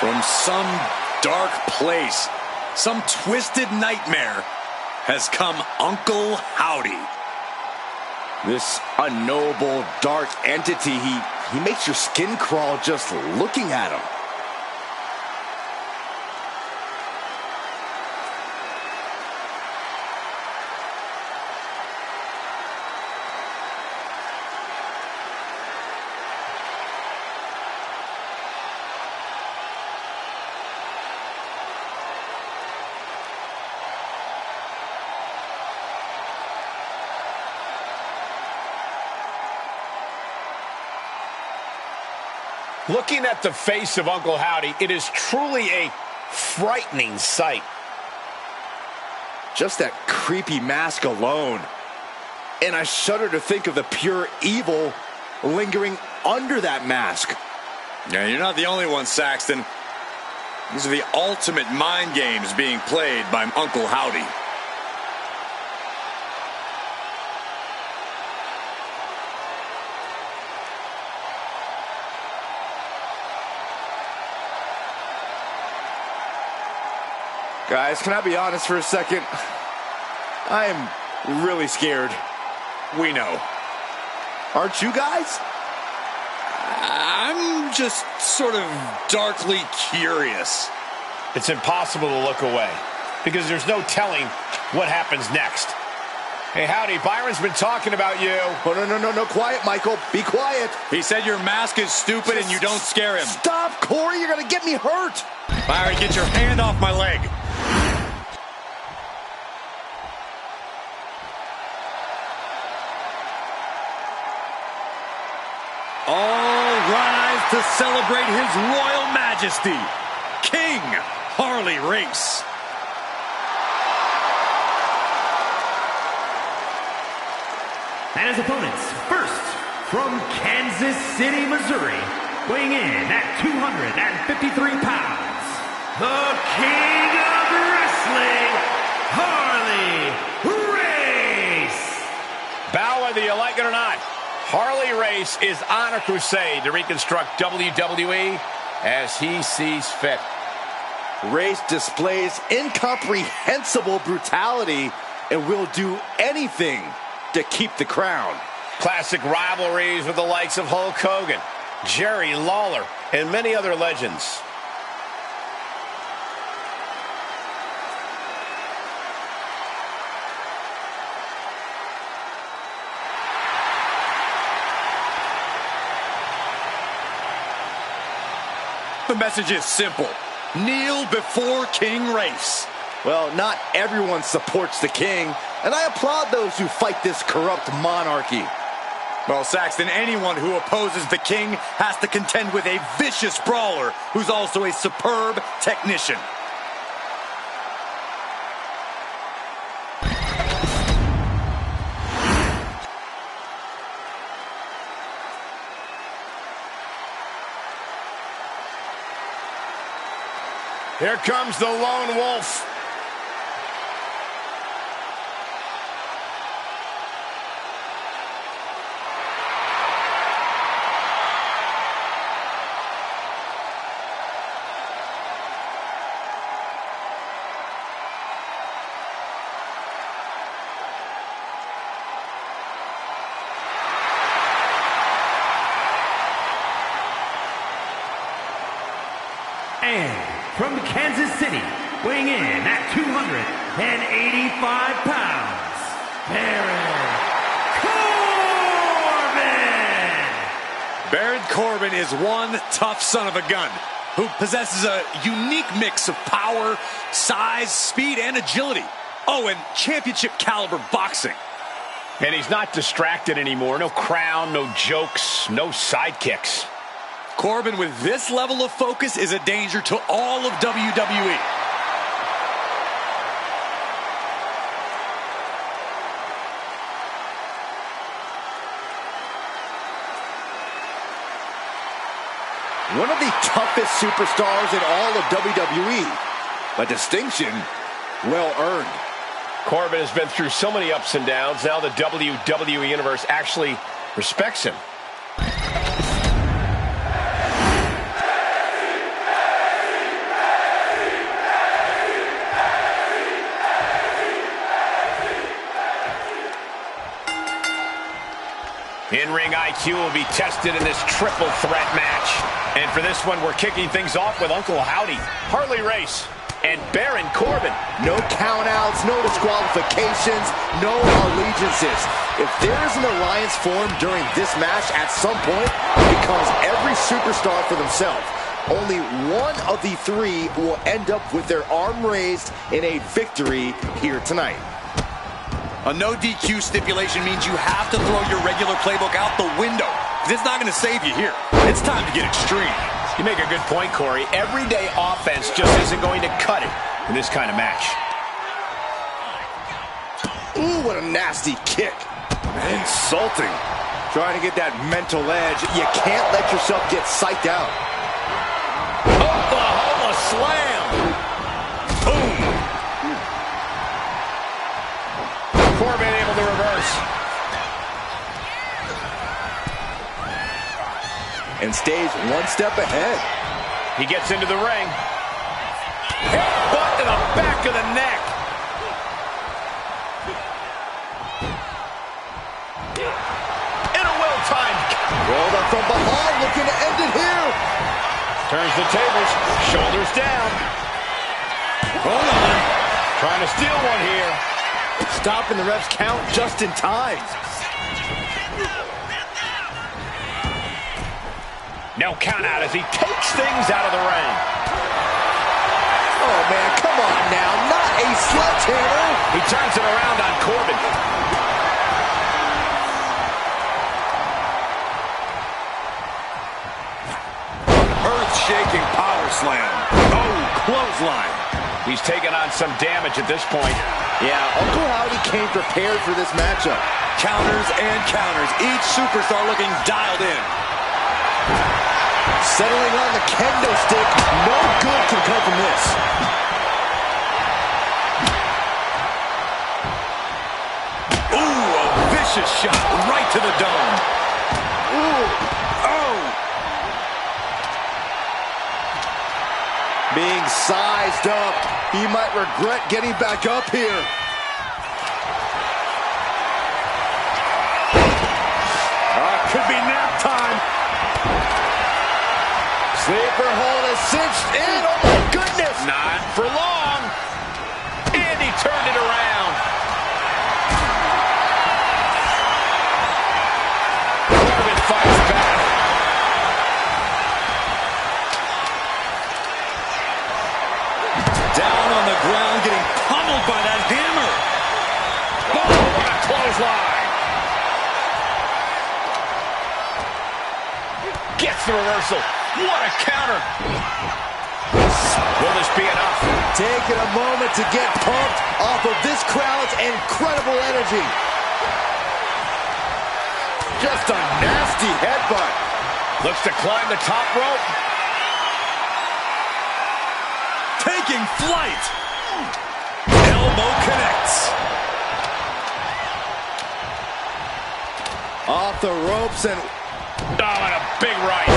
From some dark place, some twisted nightmare, has come Uncle Howdy. This unknowable dark entity, he makes your skin crawl just looking at him. Looking at the face of Uncle Howdy, it is truly a frightening sight. Just that creepy mask alone. And I shudder to think of the pure evil lingering under that mask. Yeah, you're not the only one, Saxton. These are the ultimate mind games being played by Uncle Howdy. Guys, can I be honest for a second? I am really scared. We know. Aren't you guys? I'm just sort of darkly curious. It's impossible to look away because there's no telling what happens next. Hey, Howdy, Byron's been talking about you. Oh, no, quiet, Michael. Be quiet. He said your mask is stupid and you don't scare him. Stop, Corey. You're going to get me hurt. Byron, get your hand off my leg. All rise to celebrate His Royal Majesty, King Harley Race. And his opponents, first, from Kansas City, Missouri, weighing in at 253 pounds, the King of Wrestling, Harley Race. Bow whether you like it or not, Harley Race is on a crusade to reconstruct WWE as he sees fit. Race displays incomprehensible brutality and will do anything to keep the crown. Classic rivalries with the likes of Hulk Hogan, Jerry Lawler, and many other legends. The message is simple. Kneel before King Race. Well, not everyone supports the king, and I applaud those who fight this corrupt monarchy. Well, Saxton, anyone who opposes the king has to contend with a vicious brawler who's also a superb technician. Here comes the lone wolf. And from Kansas City, weighing in at 285 pounds, Baron Corbin! Baron Corbin is one tough son of a gun who possesses a unique mix of power, size, speed, and agility. Oh, and championship caliber boxing. And he's not distracted anymore. No crown, no jokes, no sidekicks. Corbin with this level of focus is a danger to all of WWE. One of the toughest superstars in all of WWE. A distinction well earned. Corbin has been through so many ups and downs. Now the WWE Universe actually respects him. In-ring IQ will be tested in this triple threat match. And for this one, we're kicking things off with Uncle Howdy, Harley Race, and Baron Corbin. No countouts, no disqualifications, no allegiances. If there is an alliance formed during this match at some point, it becomes every superstar for themselves. Only one of the three will end up with their arm raised in a victory here tonight. A no DQ stipulation means you have to throw your regular playbook out the window. It's not going to save you here. It's time to get extreme. You make a good point, Corey. Everyday offense just isn't going to cut it in this kind of match. Ooh, what a nasty kick. Insulting. Trying to get that mental edge. You can't let yourself get psyched out. Oklahoma slam. Boom. Corbin able to reverse. And stays one step ahead. He gets into the ring. Headbutt to the back of the neck. And a well-timed. Rolled up from behind, looking to end it here. Turns the tables, shoulders down. Hold on. Trying to steal one here. Stopping the ref's count just in time. No count out as he takes things out of the ring. Oh, man, come on now. Not a sledgehammer. He turns it around on Corbin. Earth-shaking power slam. Oh, clothesline. He's taking on some damage at this point. Yeah, Uncle Howdy came prepared for this matchup. Counters and counters. Each superstar looking dialed in. Settling on the kendo stick. No good can come from this. Ooh, a vicious shot right to the dome. Ooh, oh. Being sized up. He might regret getting back up here. Could be nap time. Sleeper hold is cinched in. Oh, my goodness. Not for long. And he turned it around. Corbin fights back. Down on the ground, getting pummeled by that hammer. Oh, what a clothesline. Gets the reversal. What a counter. Will this be enough? Taking a moment to get pumped off of this crowd's incredible energy. Just a nasty headbutt. Looks to climb the top rope. Taking flight. Elbow connects. Off the ropes and... Oh, and a big right.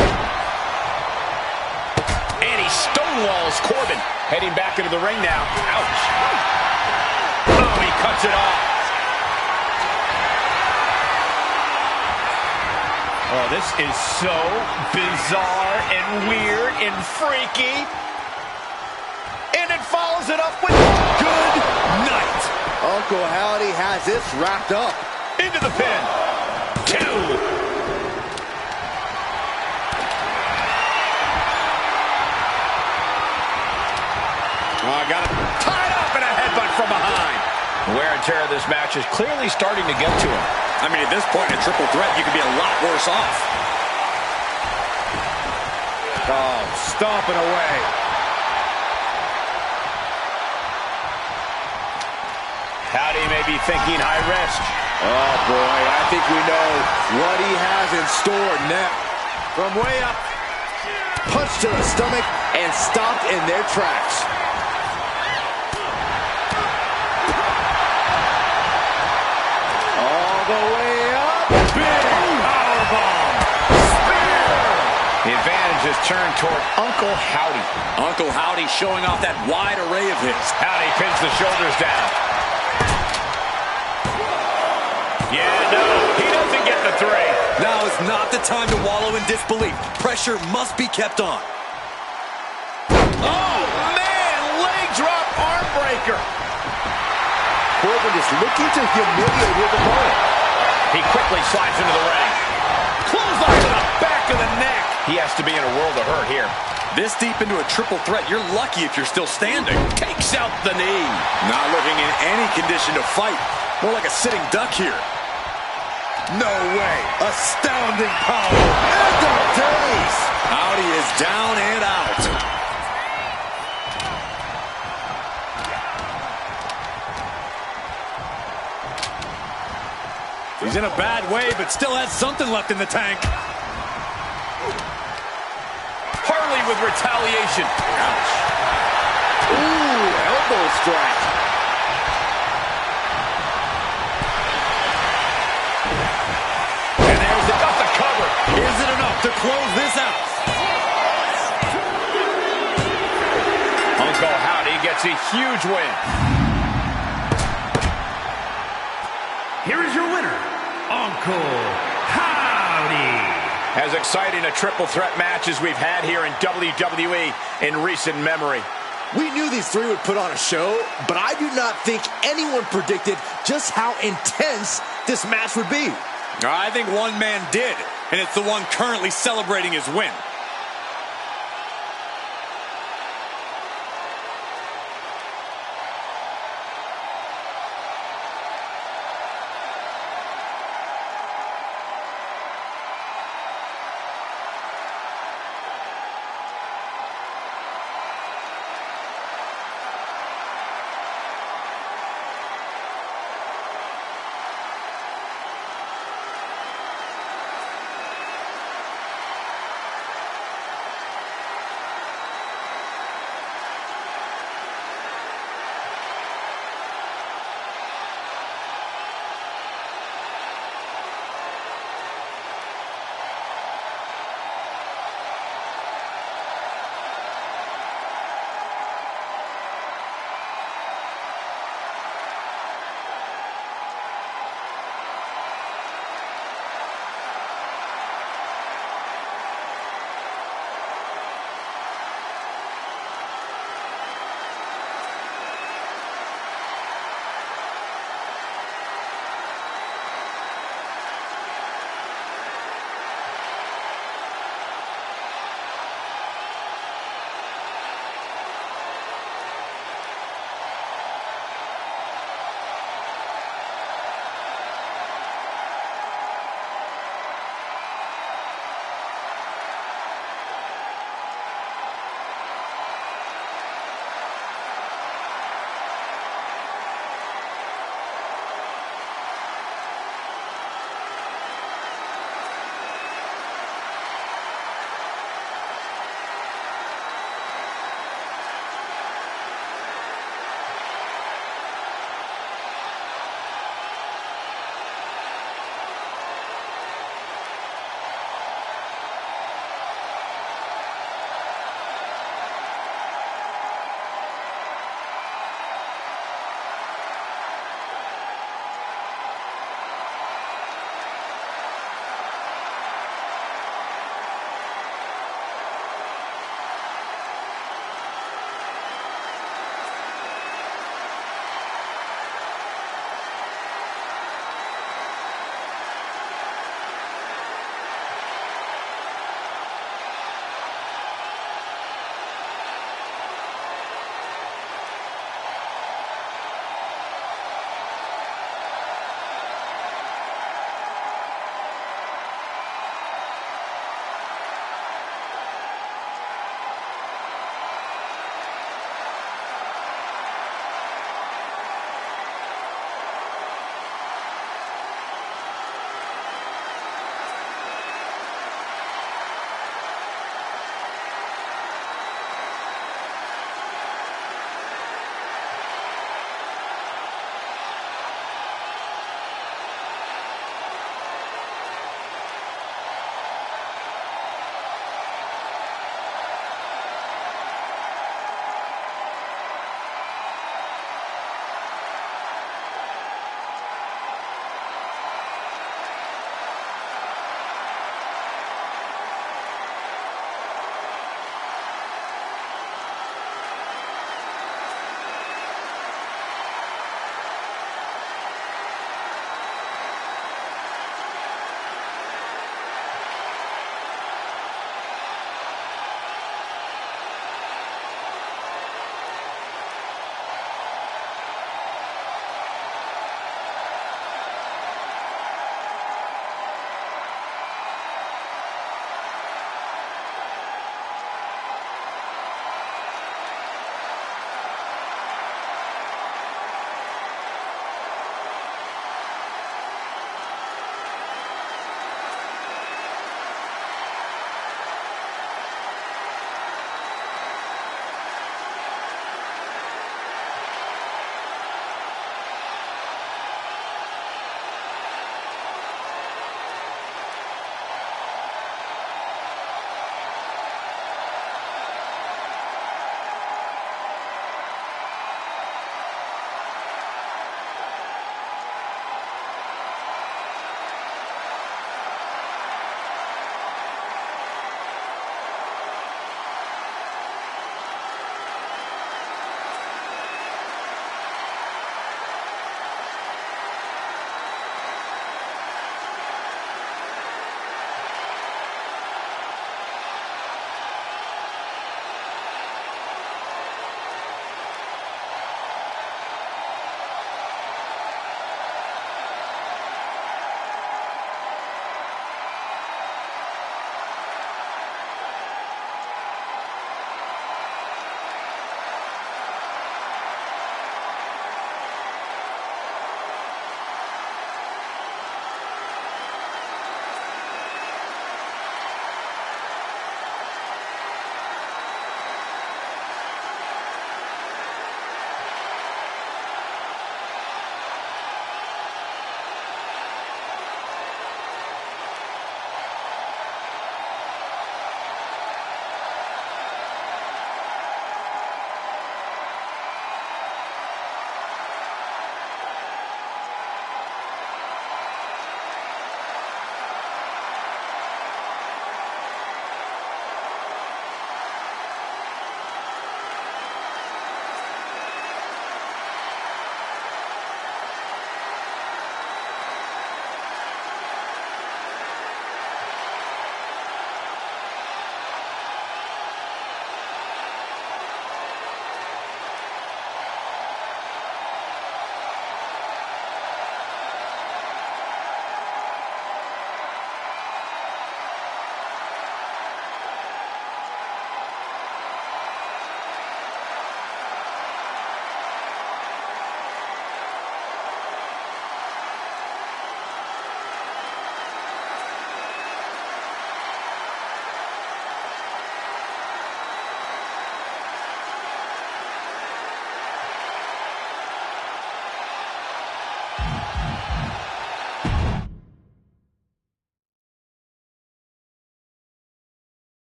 And he stonewalls Corbin. Heading back into the ring now. Ouch. Oh, he cuts it off. Oh, this is so bizarre and weird and freaky. And it follows it up with Good night. Uncle Howdy has this wrapped up. into the pin. 2. Got it tied up and a headbutt from behind. Wear and tear of this match is clearly starting to get to him. I mean, at this point in a triple threat, you could be a lot worse off. Oh, stomping away. Howdy may be thinking high risk. Oh, boy, I think we know what he has in store now. From way up, punch to the stomach, and stopped in their tracks. All the way up. Big powerbomb. Spear. The advantage is turned toward Uncle Howdy. Uncle Howdy showing off that wide array of his. Howdy pins the shoulders down. Yeah, no, he doesn't get the three. Now is not the time to wallow in disbelief. Pressure must be kept on. Oh, man, leg drop arm breaker. Corbin is looking to humiliate his opponent. He quickly slides into the ring. Clothesline to the back of the neck. He has to be in a world of hurt here. This deep into a triple threat, you're lucky if you're still standing. Takes out the knee. Not looking in any condition to fight. More like a sitting duck here. No way. Astounding power. End of days. Out he is, down and out. He's in a bad way, but still has something left in the tank. Harley with retaliation. Ouch. Ooh, elbow strike. And there's the cover. Is it enough to close this out? Uncle Howdy gets a huge win. Here is your winner, Uncle Howdy. As exciting a triple threat match as we've had here in WWE in recent memory. We knew these three would put on a show, but I do not think anyone predicted just how intense this match would be. I think one man did, and it's the one currently celebrating his win.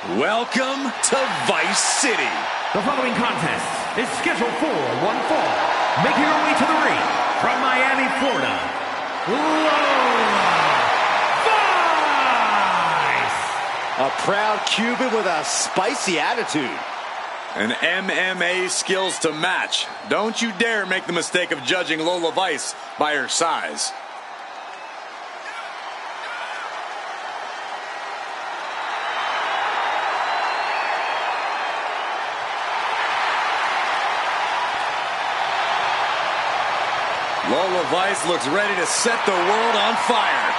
Welcome to Vice City. The following contest is scheduled for one fall. Making her way to the ring from Miami, Florida, Lola Vice! A proud Cuban with a spicy attitude. And MMA skills to match. Don't you dare make the mistake of judging Lola Vice by her size. Lola Vice looks ready to set the world on fire.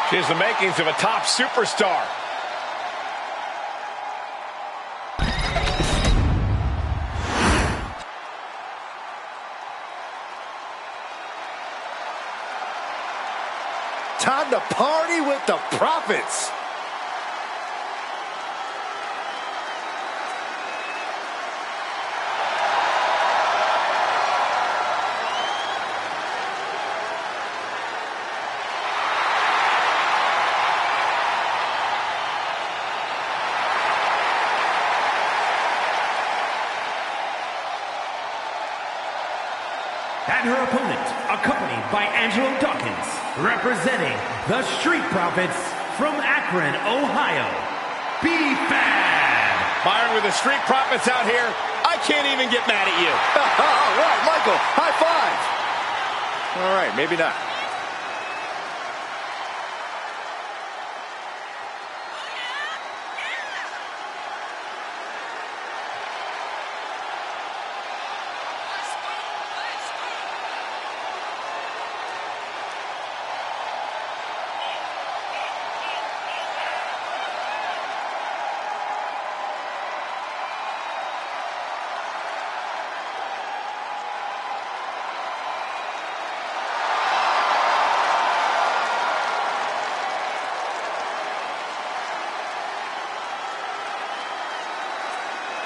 She has the makings of a top superstar. Time to party with the Profits. And her opponent, accompanied by Angelo Dawkins, representing the Street Profits from Akron, Ohio, B-Fab. Byron, with the Street Profits out here, I can't even get mad at you. All right, Michael, high five. All right, maybe not.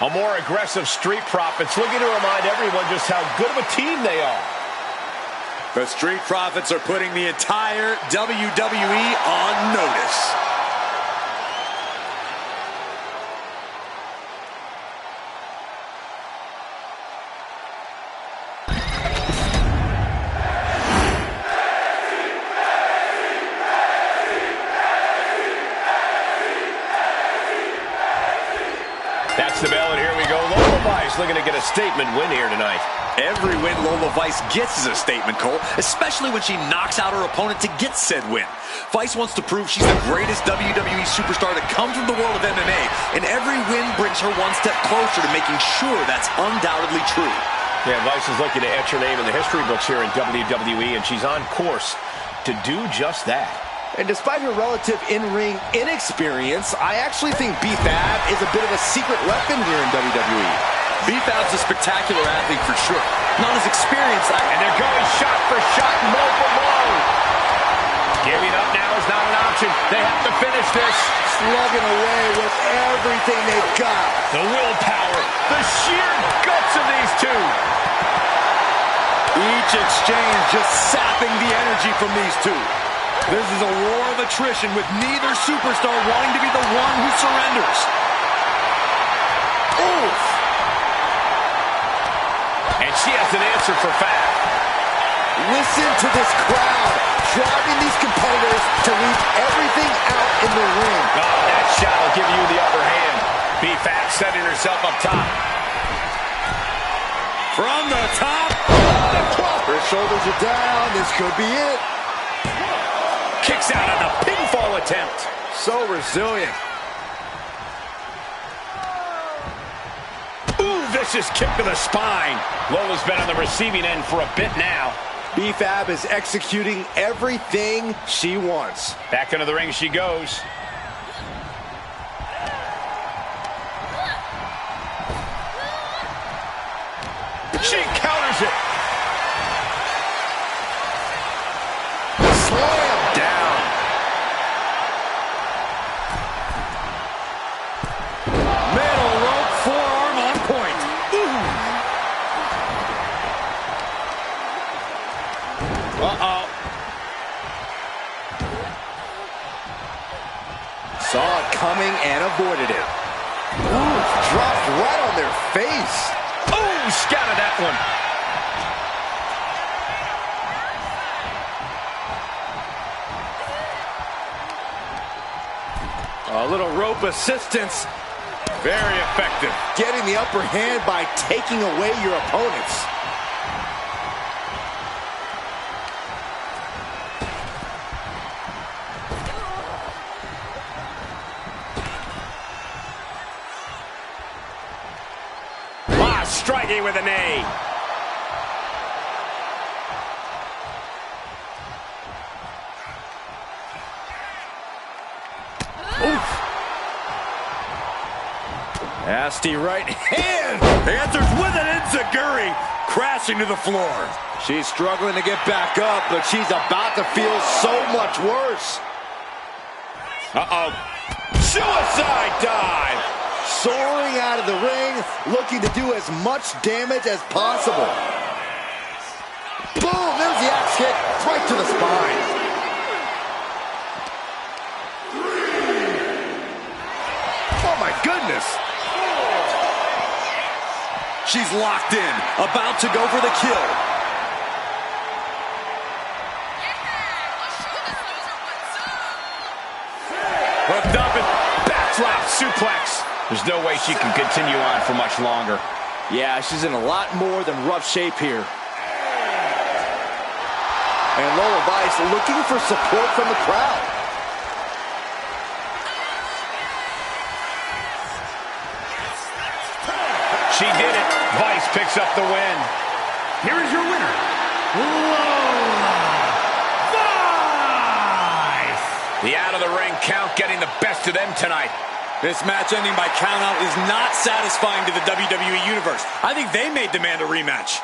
A more aggressive Street Profits looking to remind everyone just how good of a team they are. The Street Profits are putting the entire WWE on notice. That's the bell, and here we go. Lola Vice looking to get a statement win here tonight. Every win Lola Vice gets is a statement, Cole, especially when she knocks out her opponent to get said win. Vice wants to prove she's the greatest WWE superstar to come from the world of MMA, and every win brings her one step closer to making sure that's undoubtedly true. Yeah, Vice is looking to etch her name in the history books here in WWE, and she's on course to do just that. And despite her relative in-ring inexperience, I actually think B-Fab is a bit of a secret weapon here in WWE. B-Fab's a spectacular athlete for sure. Not as experienced. And they're going shot for shot, blow for blow. Giving up now is not an option. They have to finish this. Slugging away with everything they've got. The willpower, the sheer guts of these two. Each exchange just sapping the energy from these two. This is a war of attrition with neither superstar wanting to be the one who surrenders. Oof! And she has an answer for Fab. Listen to this crowd, driving these competitors to leave everything out in the ring. Oh, that shot will give you the upper hand. B-Fab setting herself up top. From the top. Her shoulders are down. This could be it. Kicks out on the pinfall attempt. So resilient. Ooh, vicious kick to the spine. Lola's been on the receiving end for a bit now. B-Fab is executing everything she wants. Back into the ring she goes. She counters it. Slam down. Middle rope forearm on point. Uh-oh. Saw it coming and avoided it. Ooh, dropped right on their face. Oh, scouted that one. A little rope assistance. Very effective. Getting the upper hand by taking away your opponents. Striking with a knee. Oof. Nasty right hand. Answers with an enziguri, crashing to the floor. She's struggling to get back up, but she's about to feel so much worse. Uh-oh. Suicide dive. Soaring out of the ring, looking to do as much damage as possible. Boom, there's the axe kick, right to the spine. Oh my goodness. She's locked in, about to go for the kill. Hooked up and backdrop suplex. There's no way she can continue on for much longer. Yeah, she's in a lot more than rough shape here. And Lola Vice looking for support from the crowd. She did it. Vice picks up the win. Here is your winner, Lola Vice. The out-of-the-ring count getting the best of them tonight. This match ending by countout is not satisfying to the WWE Universe. I think they may demand a rematch.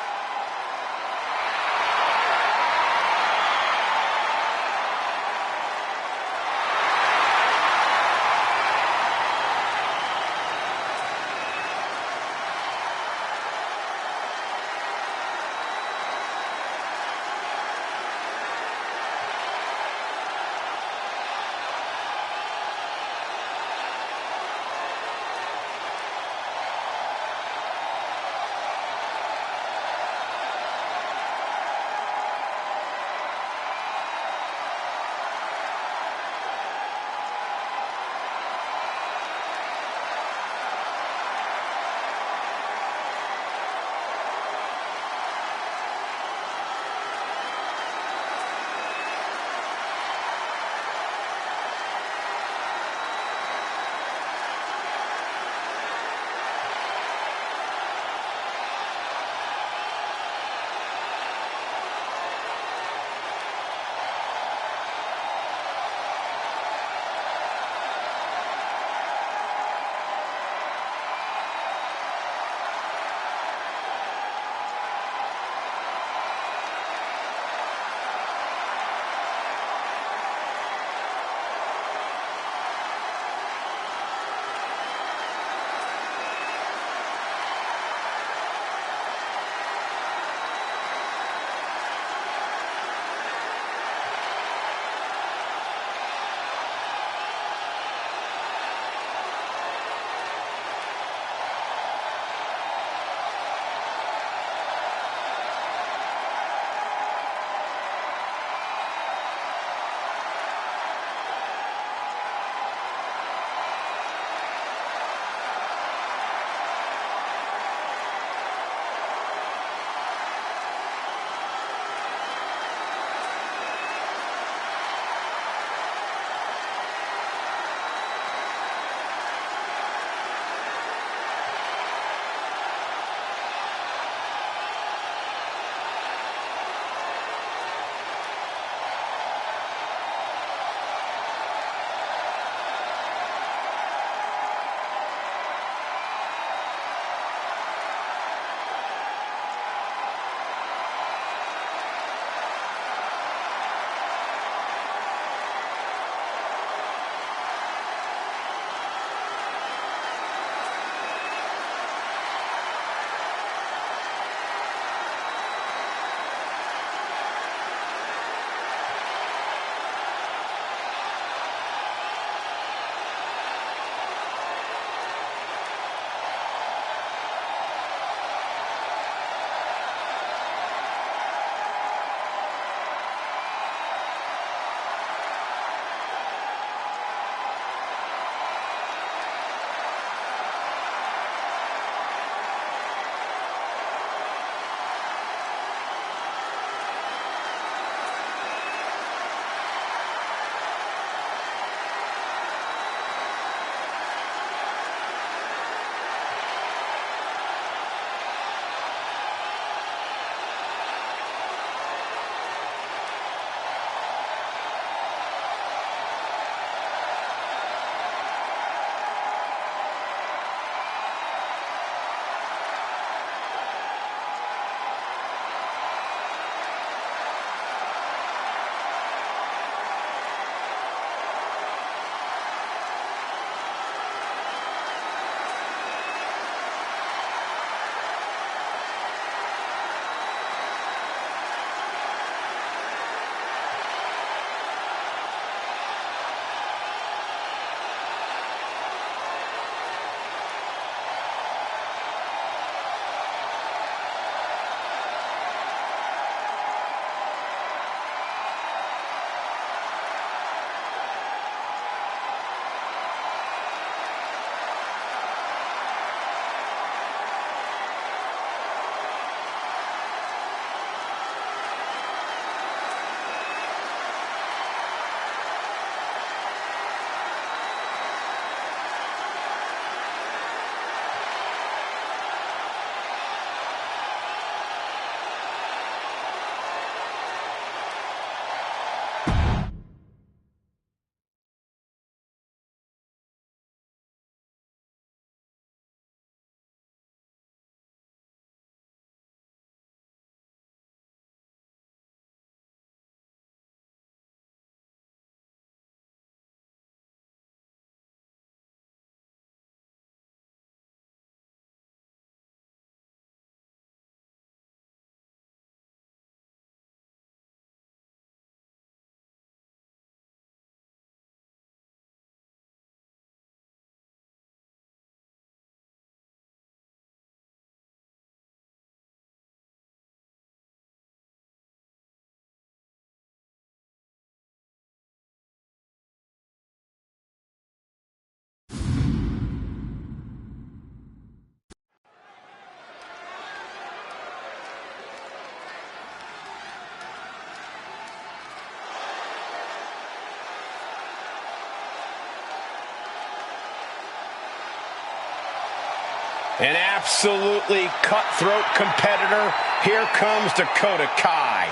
An absolutely cutthroat competitor. Here comes Dakota Kai.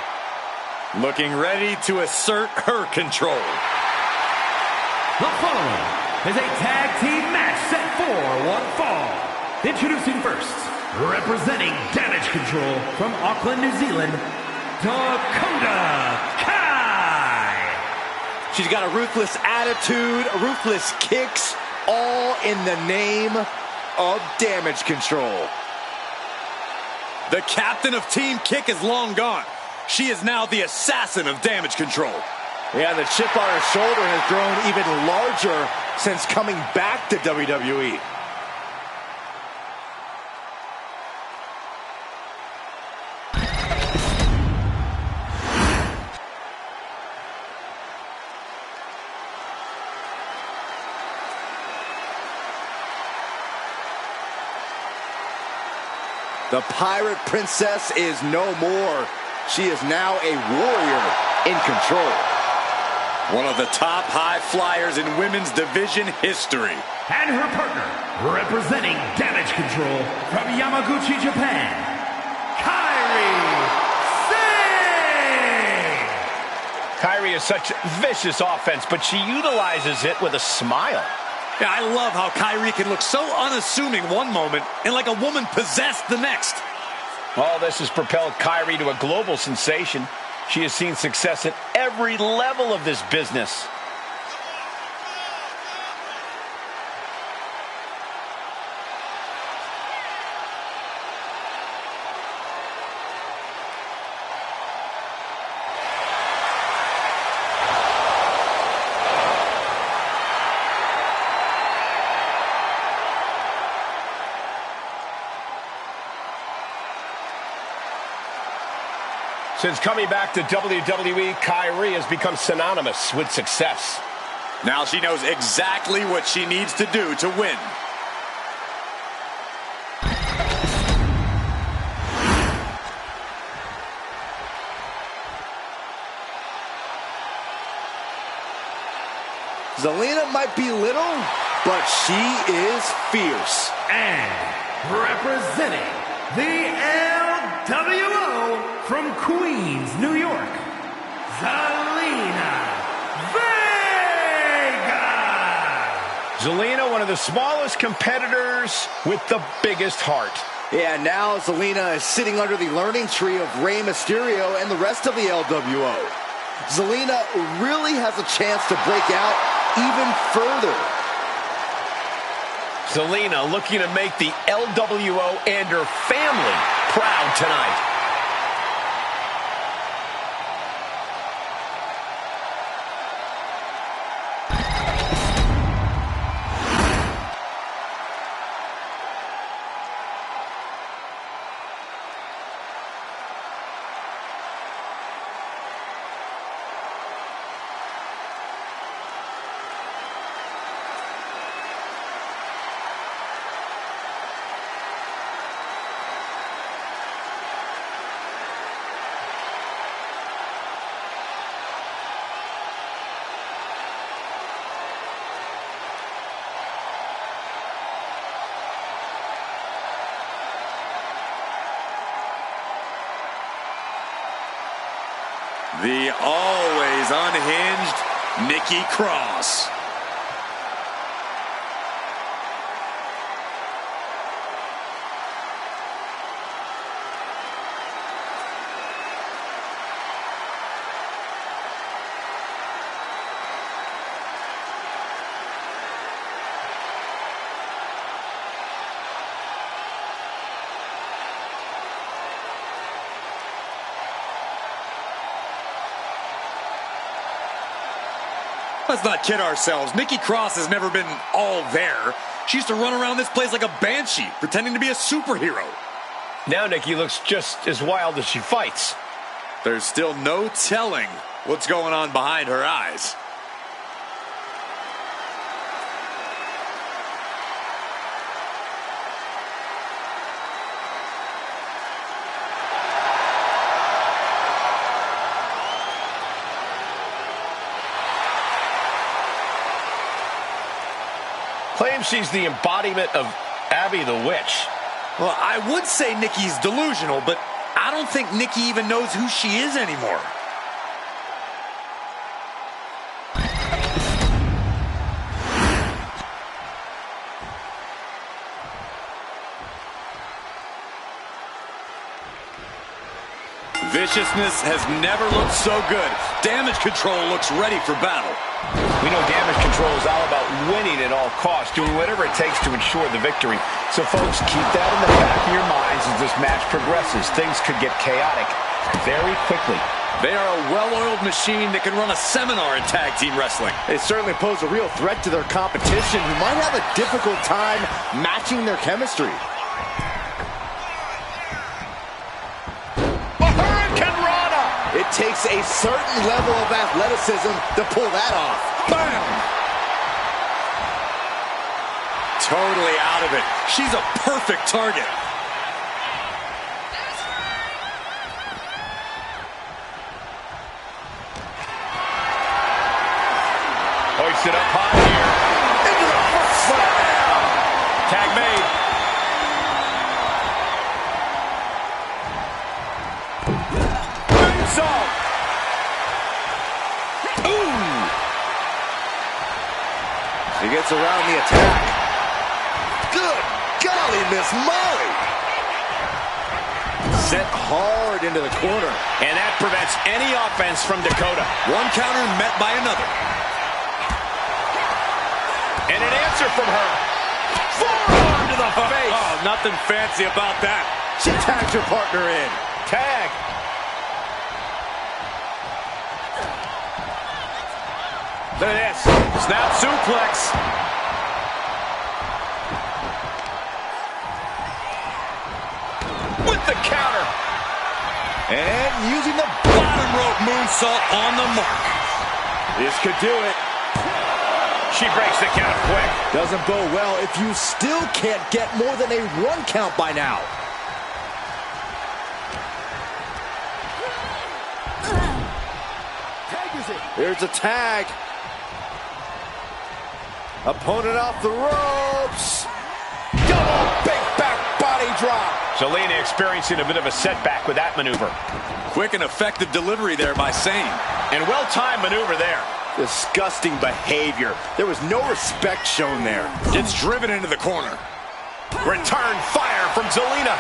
Looking ready to assert her control. The following is a tag team match set for one fall. Introducing first, representing Damage Control from Auckland, New Zealand, Dakota Kai. She's got a ruthless attitude, ruthless kicks, all in the name of Damage Control. The captain of Team Kick is long gone. She is now the assassin of Damage Control. Yeah, the chip on her shoulder has grown even larger since coming back to WWE. The Pirate Princess is no more. She is now a warrior in control. One of the top high flyers in women's division history. And her partner, representing Damage Control from Yamaguchi, Japan, Kairi Sane! Kairi is such vicious offense, but she utilizes it with a smile. Yeah, I love how Kairi can look so unassuming one moment and like a woman possessed the next. All this has propelled Kairi to a global sensation. She has seen success at every level of this business. Since coming back to WWE, Kairi has become synonymous with success. Now she knows exactly what she needs to do to win. Zelina might be little, but she is fierce. And representing the LWO from Queens, New York, Zelina Vega. Zelina, one of the smallest competitors with the biggest heart. Yeah, now Zelina is sitting under the learning tree of Rey Mysterio and the rest of the LWO. Zelina really has a chance to break out even further. Zelina looking to make the LWO and her family proud tonight. The always unhinged Nikki Cross. Let's not kid ourselves. Nikki Cross has never been all there. She used to run around this place like a banshee, pretending to be a superhero. Now Nikki looks just as wild as she fights. There's still no telling what's going on behind her eyes. Claims she's the embodiment of Abby the Witch. Well, I would say Nikki's delusional, but I don't think Nikki even knows who she is anymore. Viciousness has never looked so good. Damage Control looks ready for battle. We know Damage Control is all about winning at all costs, doing whatever it takes to ensure the victory. So, folks, keep that in the back of your minds as this match progresses. Things could get chaotic very quickly. They are a well-oiled machine that can run a seminar in tag team wrestling. They certainly pose a real threat to their competition, who might have a difficult time matching their chemistry. It takes a certain level of athleticism to pull that off. Bam! Totally out of it. She's a perfect target. Hoisted up high here. Into the first slam! Tag made. He gets around the attack. Good golly, Miss Molly. Sent hard into the corner. And that prevents any offense from Dakota. One counter met by another. And an answer from her. Forearm to the face. Oh, nothing fancy about that. She tags her partner in. Tag. Look at this. Snap suplex. With the counter. And using the Bottom rope moonsault on the mark. This could do it. She breaks the count quick. Doesn't bode well if you still can't get more than a 1 count by now. Here's a tag. Opponent off the ropes. Double big back body drop. Zelina experiencing a bit of a setback with that maneuver. Quick and effective delivery there by Sane. And well-timed maneuver there. Disgusting behavior. There was no respect shown there. Gets driven into the corner. Return fire from Zelina.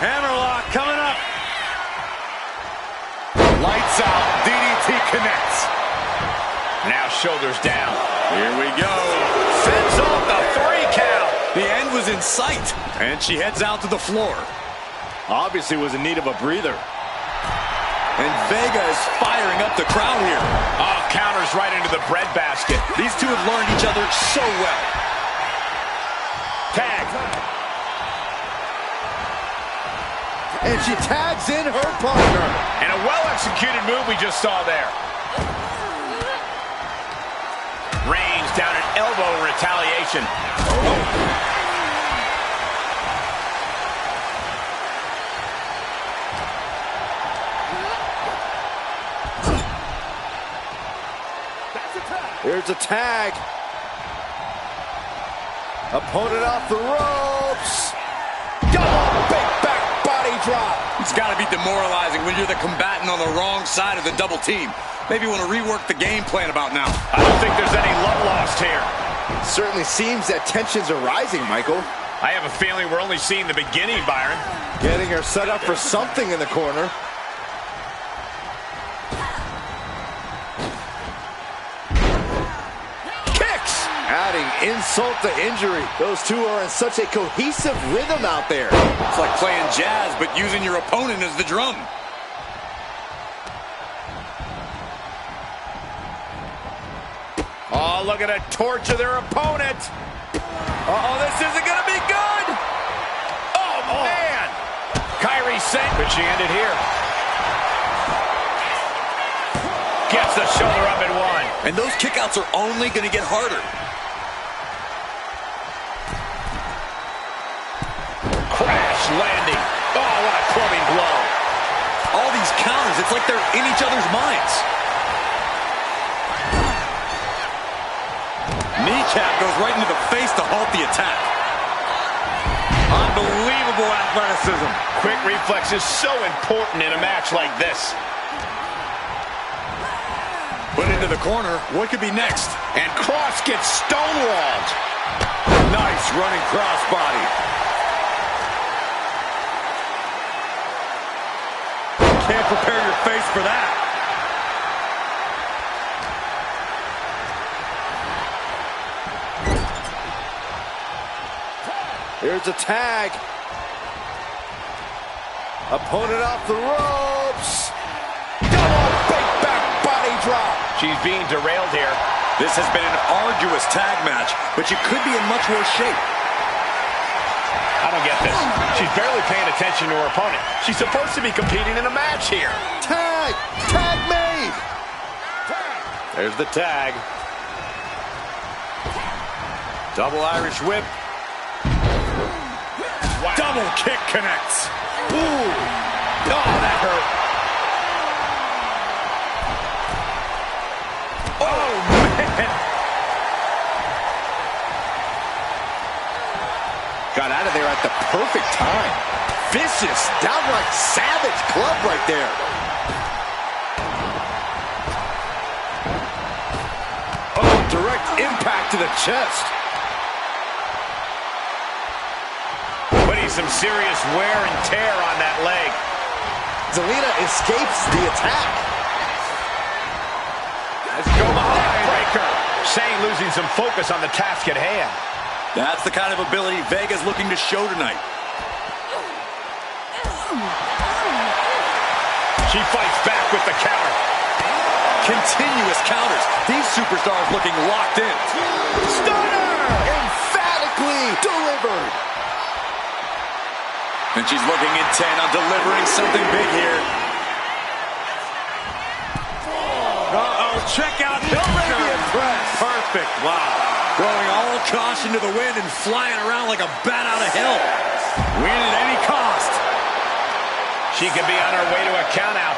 Hammerlock coming up. Lights out. DDT connects. Now shoulders down. Here we go. Fends off the 3 count. The end was in sight. And she heads out to the floor. Obviously was in need of a breather. And Vega is firing up the crowd here. Oh, counters right into the breadbasket. These two have learned each other so well. Tag. And she tags in her partner. And a well-executed move we just saw there. Reigns down an elbow in retaliation. Here's a tag. Opponent off the ropes. Double big back body drop. It's got to be demoralizing when you're the combatant on the wrong side of the double team. Maybe you want to rework the game plan about now. I don't think there's any love lost here. Certainly seems that tensions are rising, Michael. I have a feeling we're only seeing the beginning, Byron. Getting her set up for something in the corner. Kicks! Adding insult to injury. Those two are in such a cohesive rhythm out there. It's like playing jazz, but using your opponent as the drum. Oh, look at a torch of their opponent. Uh-oh, this isn't going to be good. Oh, man. Kyrie Sane. But she ended here. Gets the shoulder up and one. And those kickouts are only going to get harder. Crash landing. Oh, what a clubbing blow. All these counters, it's like they're in each other's minds. Kneecap goes right into the face to halt the attack. Unbelievable athleticism. Quick reflex is so important in a match like this. Put into the corner. What could be next? And Cross gets stonewalled. Nice running crossbody. Can't prepare your face for that. Here's a tag. Opponent off the ropes. Double big back body drop. She's being derailed here. This has been an arduous tag match, but you could be in much worse shape. I don't get this. She's barely paying attention to her opponent. She's supposed to be competing in a match here. Tag! Tag made! There's the tag. Double Irish whip. Wow. Double kick connects. Ooh. Oh, that hurt. Oh, man. Got out of there at the perfect time. Vicious, downright savage club right there. Oh, direct impact to the chest. Putting some serious wear and tear on that leg. Zelina escapes the attack. Let's go behind. Breaker. Shane losing some focus on the task at hand. That's the kind of ability Vega's looking to show tonight. She fights back with the counter. Continuous counters. These superstars looking locked in. Stunner! Emphatically delivered. And she's looking intent on delivering something big here. Uh-oh, check out the Arabian press. Perfect, wow. Throwing all caution to the wind and flying around like a bat out of hell. Win at any cost. She could be on her way to a countout.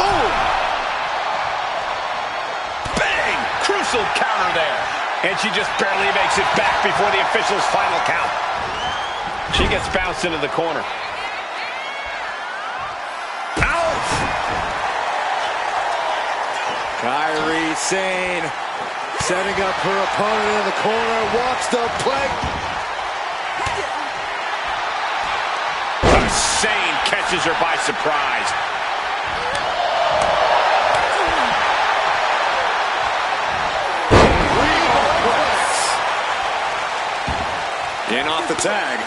Oh! Bang! Crucial counter there. And she just barely makes it back before the official's final count. She gets bounced into the corner. Out! Kairi Sane setting up her opponent in the corner. Walks the plank. Sane catches her by surprise. In off the tag.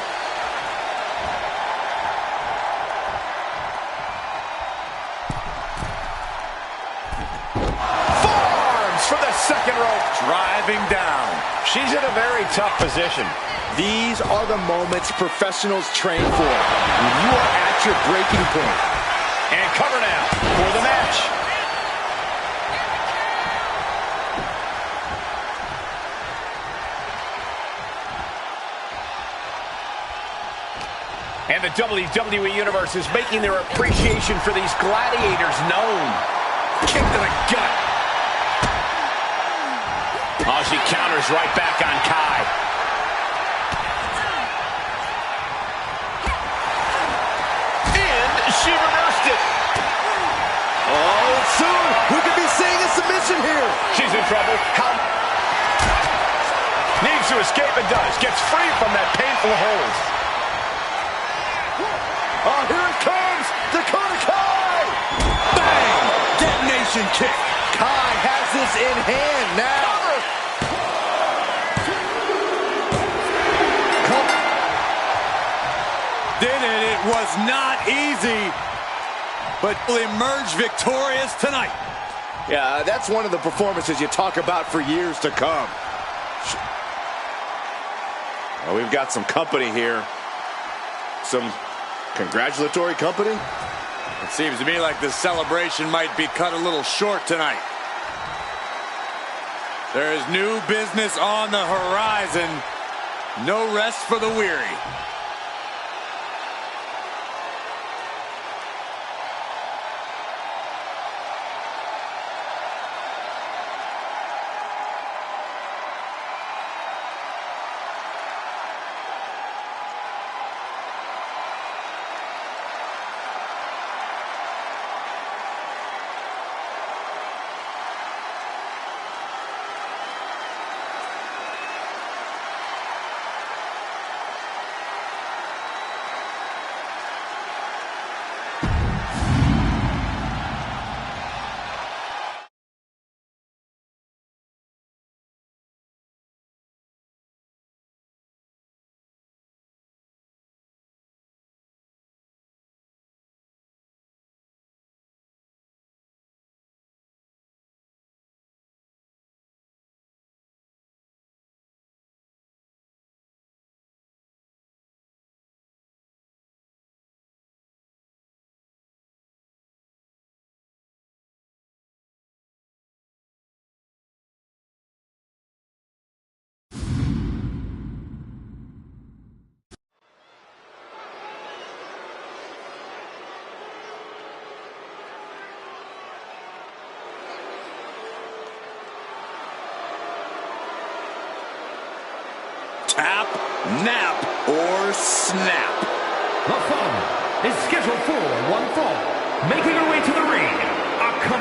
Forearms for the second rope. Driving down. She's in a very tough position. These are the moments professionals train for. When you are at your breaking point. And cover now for the match. And the WWE Universe is making their appreciation for these gladiators known. Kick to the gut. Oh, she counters right back on Kai. And she reversed it. Oh, soon we could be seeing a submission here. She's in trouble. Needs to escape and does. Gets free from that painful hold. Oh, here it comes! Dakota Kai! Bang! Detonation kick. Kai has this in hand now. Did it. It was not easy, but will emerge victorious tonight. Yeah, that's one of the performances you talk about for years to come. Well, we've got some company here. Some congratulatory company? It seems to me like the celebration might be cut a little short tonight. There is new business on the horizon. No rest for the weary.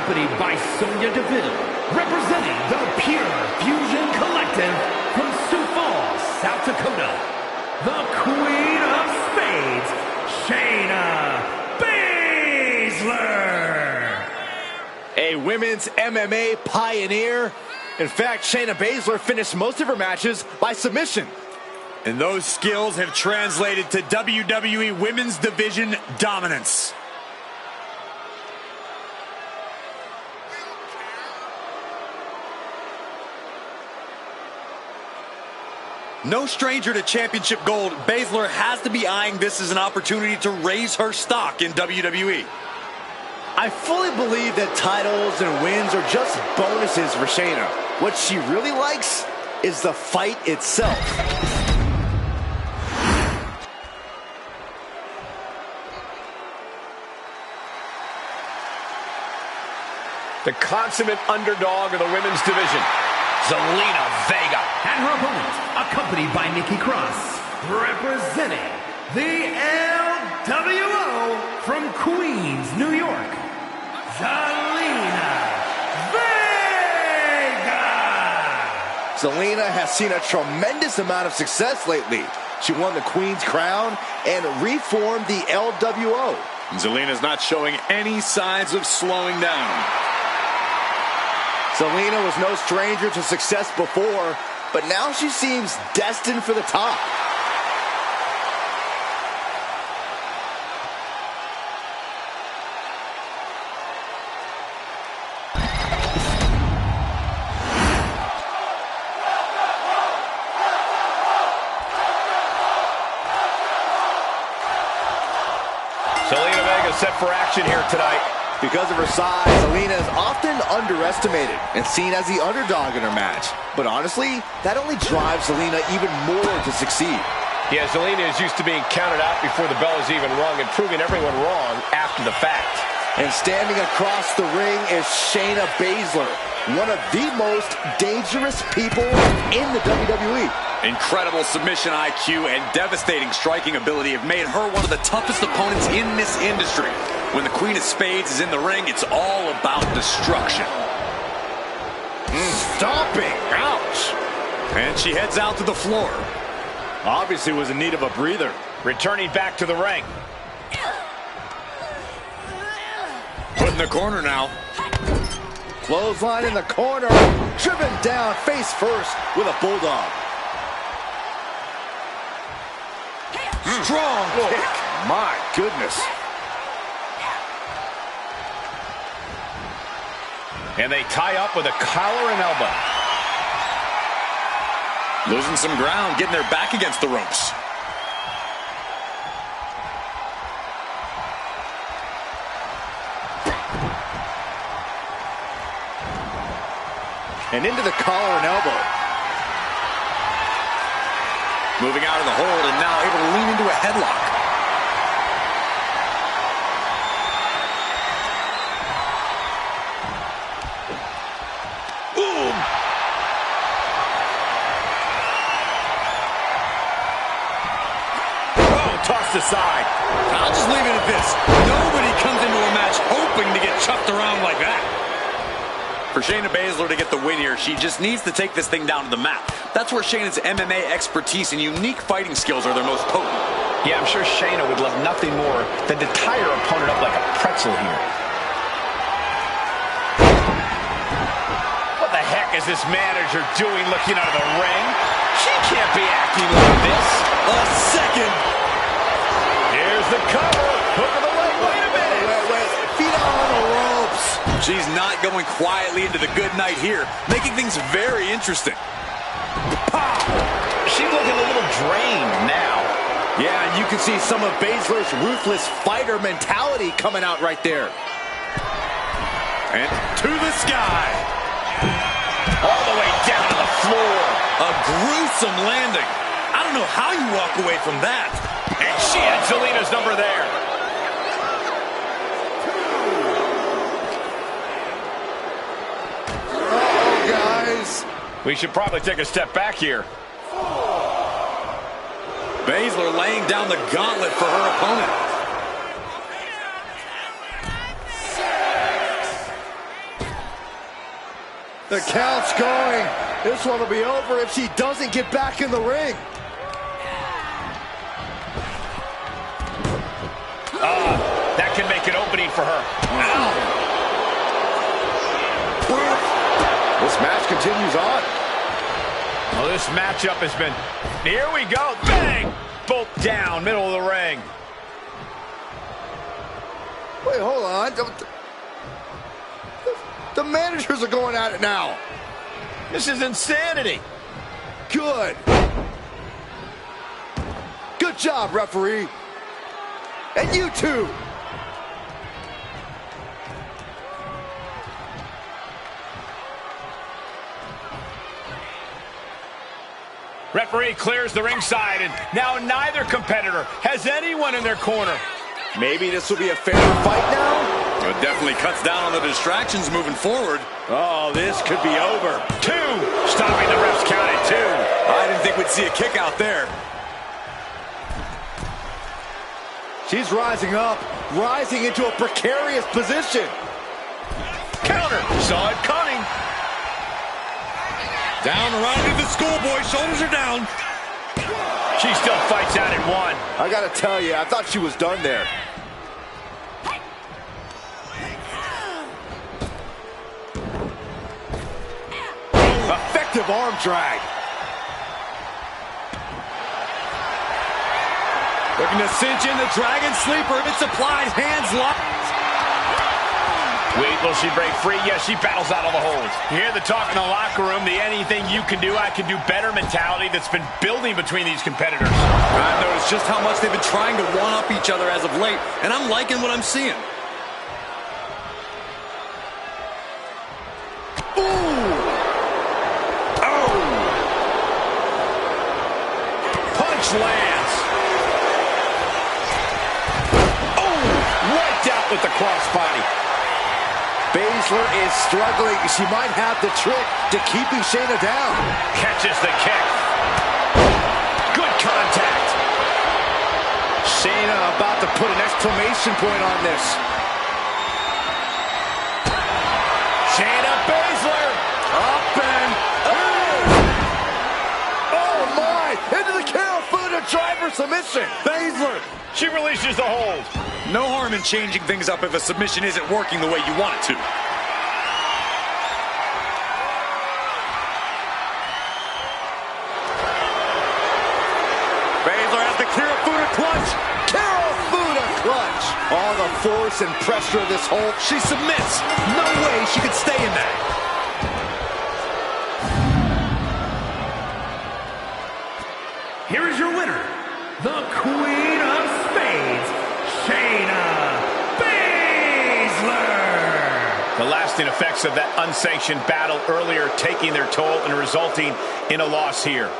accompanied by Sonya Deville, representing the Pure Fusion Collective from Sioux Falls, South Dakota, the Queen of Spades, Shayna Baszler. A women's MMA pioneer. In fact, Shayna Baszler finished most of her matches by submission. And those skills have translated to WWE Women's Division dominance. No stranger to championship gold, Baszler has to be eyeing this as an opportunity to raise her stock in WWE. I fully believe that titles and wins are just bonuses for Shayna. What she really likes is the fight itself. The consummate underdog of the women's division, Zelina Vega. And her opponent, accompanied by Nikki Cross, representing the LWO from Queens, New York, Zelina Vega. Zelina has seen a tremendous amount of success lately. She won the Queen's Crown and reformed the LWO. Zelina's not showing any signs of slowing down. Zelina was no stranger to success before, but now she seems destined for the top. Zelina Vega set for action here tonight. Because of her size, Zelina is often underestimated and seen as the underdog in her match. But honestly, that only drives Zelina even more to succeed. Yeah, Zelina is used to being counted out before the bell is even rung and proving everyone wrong after the fact. And standing across the ring is Shayna Baszler, one of the most dangerous people in the WWE. Incredible submission IQ and devastating striking ability have made her one of the toughest opponents in this industry. When the Queen of Spades is in the ring, it's all about destruction. Stomping. Ouch. And she heads out to the floor. Obviously was in need of a breather. Returning back to the ring. Put in the corner now. Clothesline in the corner. Driven down face first with a bulldog. Strong kick. My goodness. And they tie up with a collar and elbow. Losing some ground, getting their back against the ropes. And into the collar and elbow. Moving out of the hold and now able to lean into a headlock. Tossed aside. I'll just leave it at this. Nobody comes into a match hoping to get chucked around like that. For Shayna Baszler to get the win here, she just needs to take this thing down to the mat. That's where Shayna's MMA expertise and unique fighting skills are their most potent. Yeah, I'm sure Shayna would love nothing more than to tie her opponent up like a pretzel here. What the heck is this manager doing looking out of the ring? She can't be acting like this. A second. Here's the cover. Hook of the leg. Wait a minute. Wait. Feet on the ropes. She's not going quietly into the good night here, making things very interesting. Pow! She's looking a little drained now. Yeah, and you can see some of Baszler's ruthless fighter mentality coming out right there. And to the sky. All the way down to the floor. A gruesome landing. I don't know how you walk away from that. And she had Zelina's number there. Uh-oh, guys. We should probably take a step back here. Baszler laying down the gauntlet for her opponent. The count's going. This one will be over if she doesn't get back in the ring. That can make an opening for her. This match continues on. Well, this matchup has been... Here we go. Bang! Both down, middle of the ring. Wait, hold on. The managers are going at it now. This is insanity. Good. Good job, referee. And you too. Referee clears the ringside, and now neither competitor has anyone in their corner. Maybe this will be a fairer fight now? It definitely cuts down on the distractions moving forward. Oh, this could be over. 2. Stopping the ref's count at 2. I didn't think we'd see a kick out there. She's rising up, rising into a precarious position. Counter. Saw it coming. Down around into the schoolboy. Shoulders are down. She still fights out at 1. I gotta tell you, I thought she was done there. Effective arm drag. Looking to cinch in the Dragon Sleeper if it's applied. Hands locked. Wait, will she break free? Yes, she battles out of the hold. You hear the talk in the locker room, the anything you can do, I can do better mentality that's been building between these competitors. I've noticed just how much they've been trying to one-up each other as of late, and I'm liking what I'm seeing. Ooh! Oh! Punch lands. Oh! Wiped out with the crossbody. Baszler is struggling. She might have the trick to keeping Shayna down. Catches the kick. Good contact. Shayna about to put an exclamation point on this. Shayna Baszler. Up and... Oh my! Into the Karafuda driver submission. Baszler. She releases the hold. No harm in changing things up if a submission isn't working the way you want it to. Baszler has the Karafuda clutch. Karafuda clutch. All the force and pressure of this hold. She submits. No way she could stay in that. Here is your winner, the Queen of Spades, Shayna Baszler. The lasting effects of that unsanctioned battle earlier taking their toll and resulting in a loss here.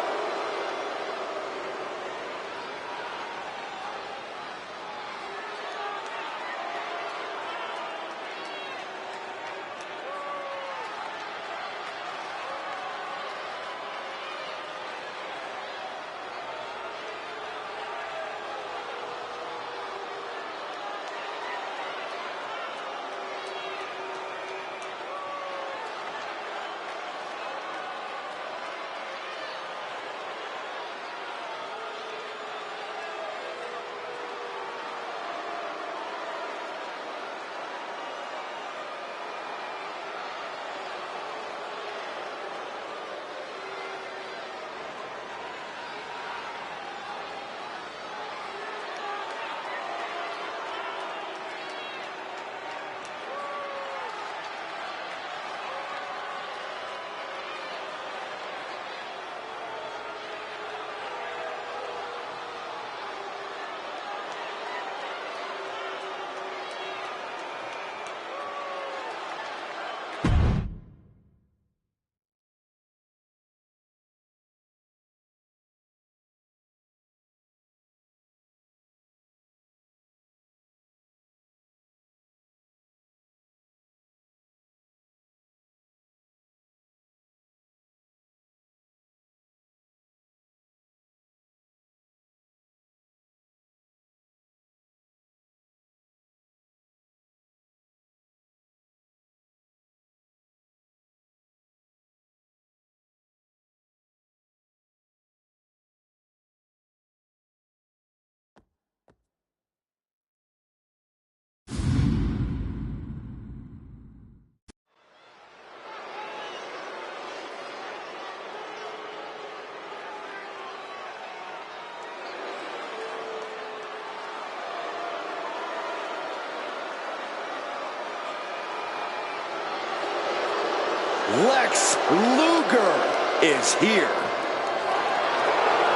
Lex Luger is here.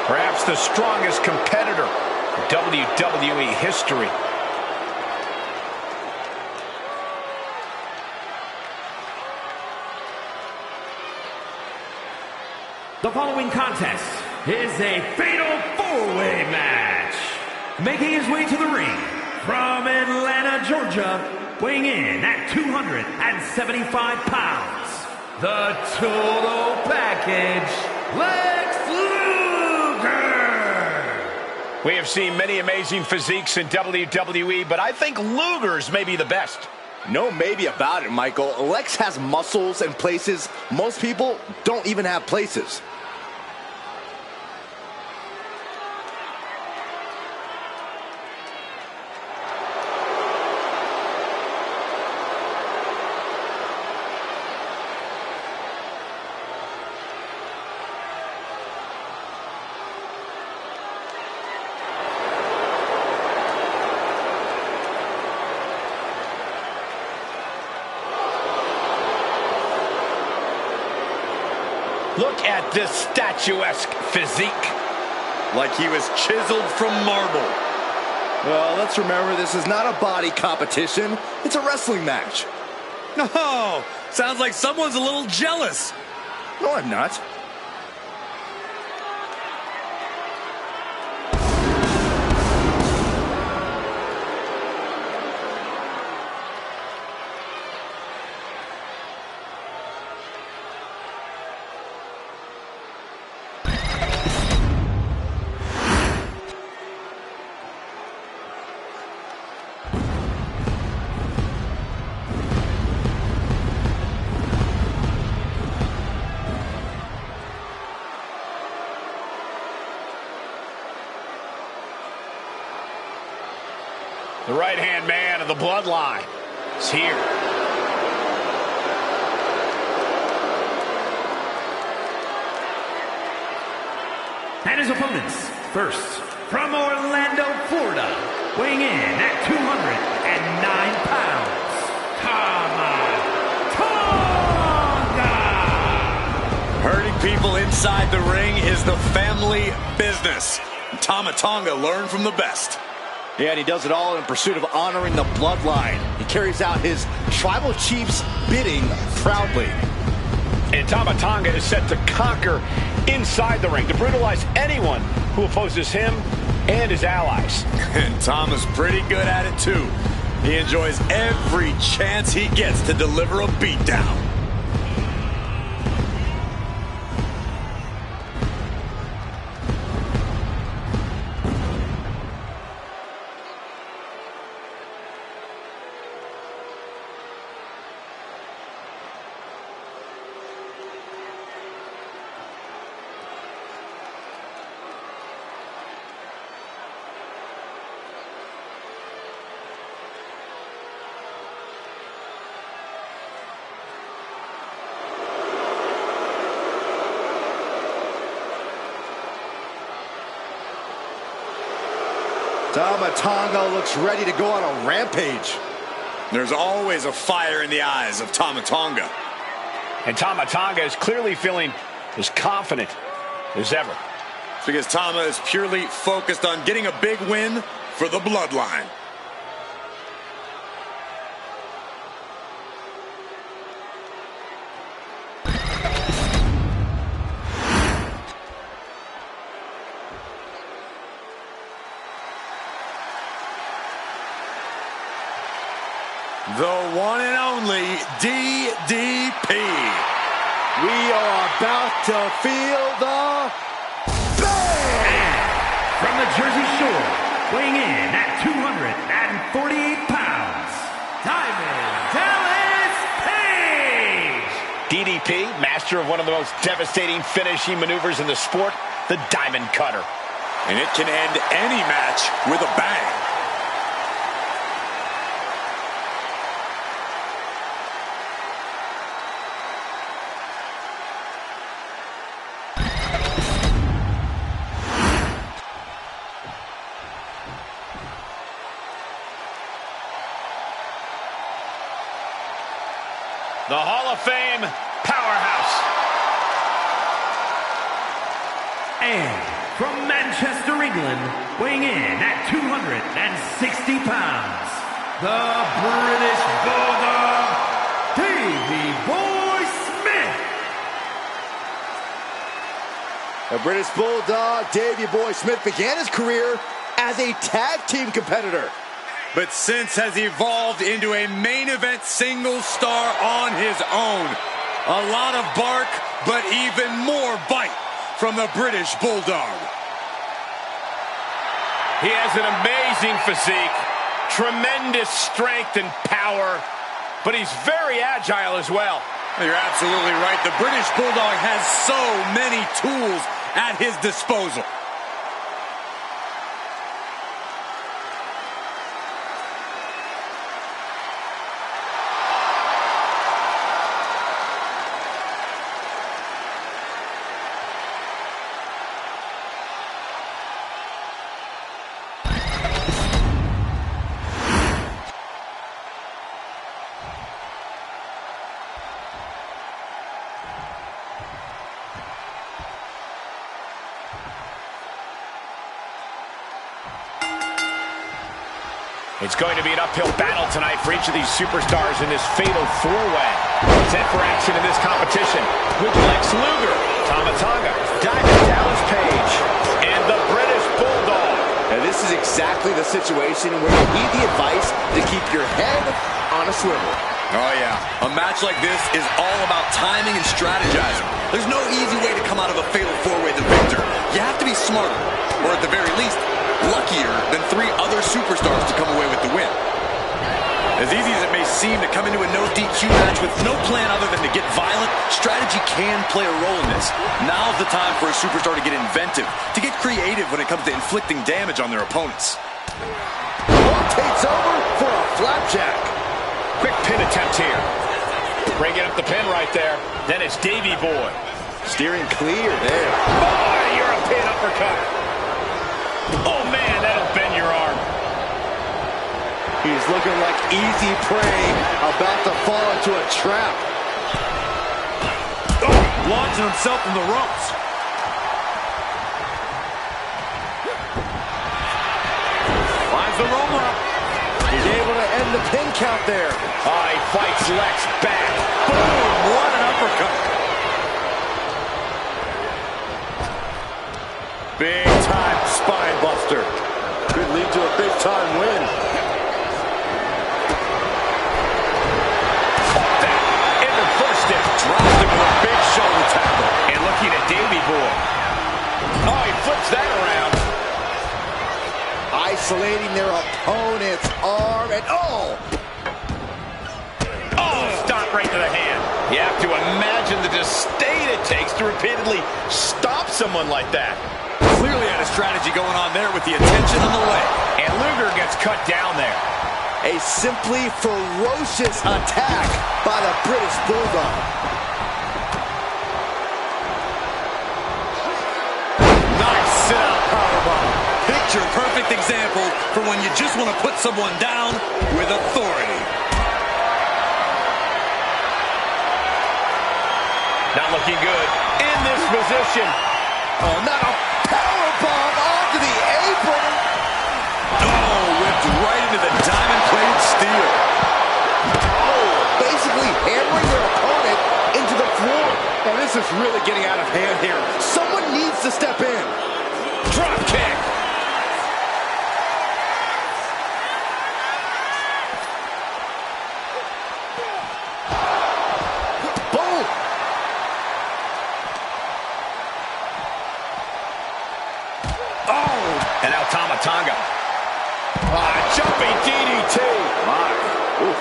Perhaps the strongest competitor in WWE history. The following contest is a fatal four-way match. Making his way to the ring from Atlanta, Georgia, weighing in at 275 pounds, the total package, Lex Luger! We have seen many amazing physiques in WWE, but I think Luger's may be the best. No maybe about it, Michael. Lex has muscles and places most people don't even have places. Look at this statuesque physique. Like he was chiseled from marble. Well, let's remember this is not a body competition. It's a wrestling match. No, sounds like someone's a little jealous. No, I'm not. The right-hand man of the bloodline is here. And his opponents, first, from Orlando, Florida, weighing in at 209 pounds, Tama Tonga! Hurting people inside the ring is the family business. Tama Tonga learned from the best. Yeah, and he does it all in pursuit of honoring the bloodline. He carries out his tribal chief's bidding proudly. And Tama Tonga is set to conquer inside the ring, to brutalize anyone who opposes him and his allies. And Tama's pretty good at it, too. He enjoys every chance he gets to deliver a beatdown. Tama Tonga looks ready to go on a rampage. There's always a fire in the eyes of Tama Tonga. And Tama Tonga is clearly feeling as confident as ever. It's because Tama is purely focused on getting a big win for the bloodline. The one and only DDP. We are about to feel the bang! From the Jersey Shore, weighing in at 248 pounds, Diamond Dallas Page! DDP, master of one of the most devastating finishing maneuvers in the sport, the Diamond Cutter. And it can end any match with a bang. The Hall of Fame Powerhouse. And from Manchester, England, weighing in at 260 pounds, the British Bulldog, Davey Boy Smith. The British Bulldog, Davey Boy Smith, began his career as a tag team competitor, but since has evolved into a main event single star on his own. A lot of bark, but even more bite from the British Bulldog. He has an amazing physique, tremendous strength and power, but he's very agile as well. You're absolutely right. The British Bulldog has so many tools at his disposal. It's going to be an uphill battle tonight for each of these superstars in this fatal four-way. Set for action in this competition with Lex Luger, Tama Tonga, Diamond Dallas Page, and the British Bulldog. And this is exactly the situation where you need the advice to keep your head on a swivel. Oh yeah, a match like this is all about timing and strategizing. There's no easy way to come out of a fatal four-way the victor. You have to be smarter, or at the very least, luckier than three other superstars to come away with the win. As easy as it may seem to come into a no DQ match with no plan other than to get violent, strategy can play a role in this. Now's the time for a superstar to get inventive, to get creative when it comes to inflicting damage on their opponents. Rotates over for a flapjack. Quick pin attempt here. Breaking up the pin right there. Then it's Davey Boy. Steering clear there. Boy, you're a pin uppercut. Oh, man, that'll bend your arm. He's looking like easy prey, about to fall into a trap. Oh, launching himself from the ropes. Finds the roll up. He's able to end the pin count there. Oh, he fights Lex back. Boom, what an uppercut. Big time spine buster. Could lead to a big time win. That and the first step drops him with a big shoulder tackle. And looking at Davey Boy. Oh, he flips that around. Isolating their opponent's arm and Oh, stop right to the hand. You have to imagine the disdain it takes to repeatedly stop someone like that. Clearly had a strategy going on there with the attention on the leg. And Luger gets cut down there. a simply ferocious attack by the British Bulldog. Nice sit-out powerbomb. Picture-perfect example for when you just want to put someone down with authority. Not looking good in this position. Oh, not a powerbomb onto the apron. Oh, whipped right into the diamond-plated steel. Oh, basically hammering their opponent into the floor. Oh, this is really getting out of hand here. Someone needs to step in. Drop kick. Boom. Oh, and now Tama Tonga. Jumping DDT. My. Oof.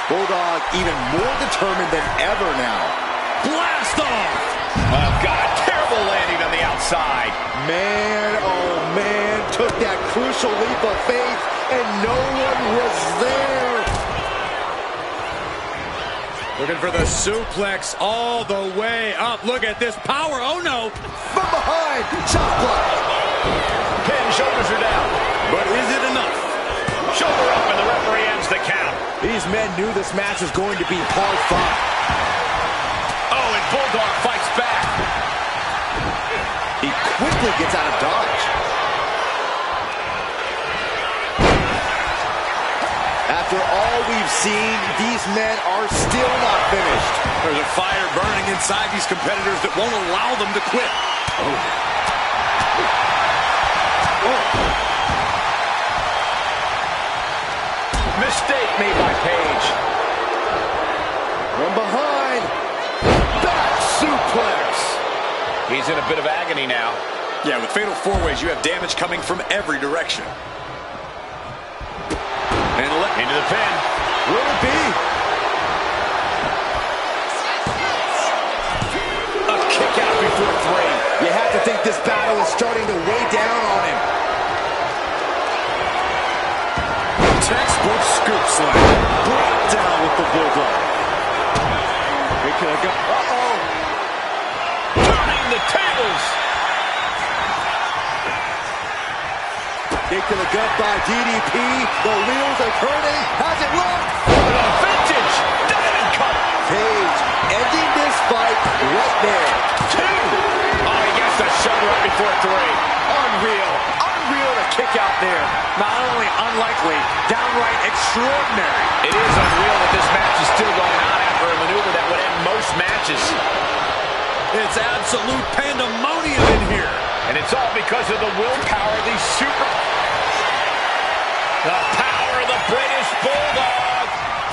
Bulldog even more determined than ever now. Blast off! Oh, God, terrible landing on the outside. Man, oh man, took that crucial leap of faith and no one was there. Looking for the suplex all the way up. Look at this power. Oh, no. From behind, chop block. Pin, shoulders are down. But is it enough? Shoulder up, and the referee ends the These men knew this match was going to be hard fought. Oh, and Bulldog fights back. He quickly gets out of dodge. After all we've seen, these men are still not finished. There's a fire burning inside these competitors that won't allow them to quit. Mistake made by Page. From behind. Back suplex. He's in a bit of agony now. Yeah, with fatal four-ways, you have damage coming from every direction. And into the pin. Will it be? A kick out before 3. You have to think this battle is starting to weigh down on him. Textbook scoop slam. Brought down with the Bulldog. They could have got... Turning the tables. Kick to the gut by DDP. The wheels are turning. Has it looked? The vintage diamond cut. Page ending this fight right there. 2. Oh, he gets the shove right before 3. Unreal. Unreal to kick out there. Not only unlikely, downright extraordinary. It is unreal that this match is still going on after a maneuver that would end most matches. It's absolute pandemonium in here. And it's all because of the willpower of these The power of the British Bulldog.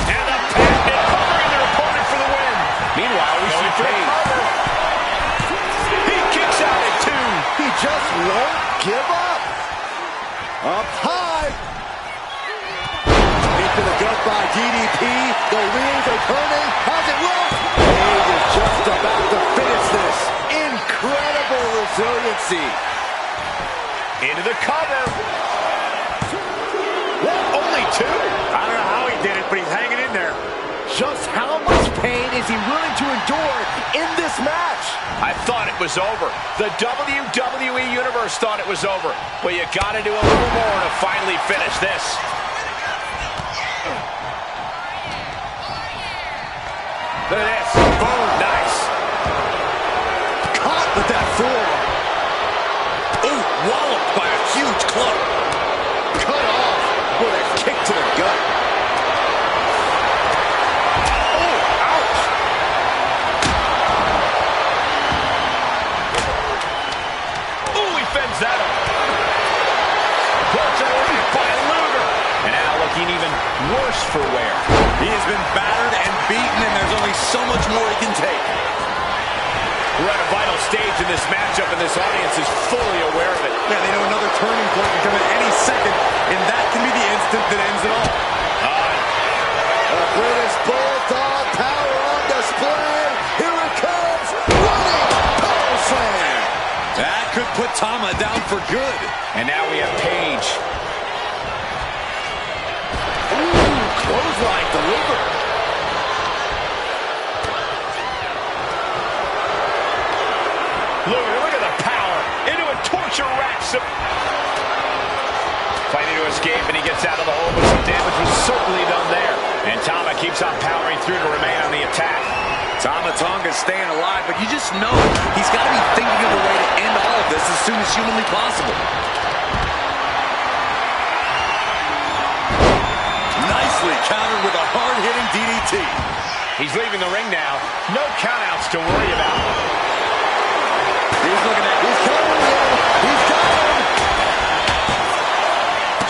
And the patented covering their opponent for the win. Meanwhile, we see Page. He kicks out at 2. He just won't give up. Up high. Into the gut by DDP. The wheels are turning. Has it worked? Page is just about to finish this. Incredible resiliency. Into the cover. Only 2? I don't know how he did it, but he's hanging in there. Just how much pain is he willing to endure in this match? I thought it was over. The WWE Universe thought it was over. Well, you got to do a little more to finally finish this. Look at this. Boom. Nice. Caught with that forearm. Ooh, walloped by a huge club. Cut off with a kick to the gut. Oh, ouch. Ooh, he fends that up. Fortunately by Luger. And now looking even worse for wear. He has been battered and beaten, and there's only so much more he can take. We're at a vital stage in this matchup, and this audience is fully aware of it. Yeah, they know another turning point can come at any second, and that can be the instant that ends it all. The British Bulldog power on display. Here it comes. Running power slam. That could put Tama down for good. And now we have Page. Ooh, clothesline delivered. Look at the power. Into a torture rack. Fighting to escape, and he gets out of the hole, but some damage was certainly done there. And Tama keeps on powering through to remain on the attack. Tama Tonga's staying alive, but you just know he's got to be thinking of a way to end all of this as soon as humanly possible. Nicely countered with a hard-hitting DDT. He's leaving the ring now. No countouts to worry about. He's looking at... He's coming in. He's got him.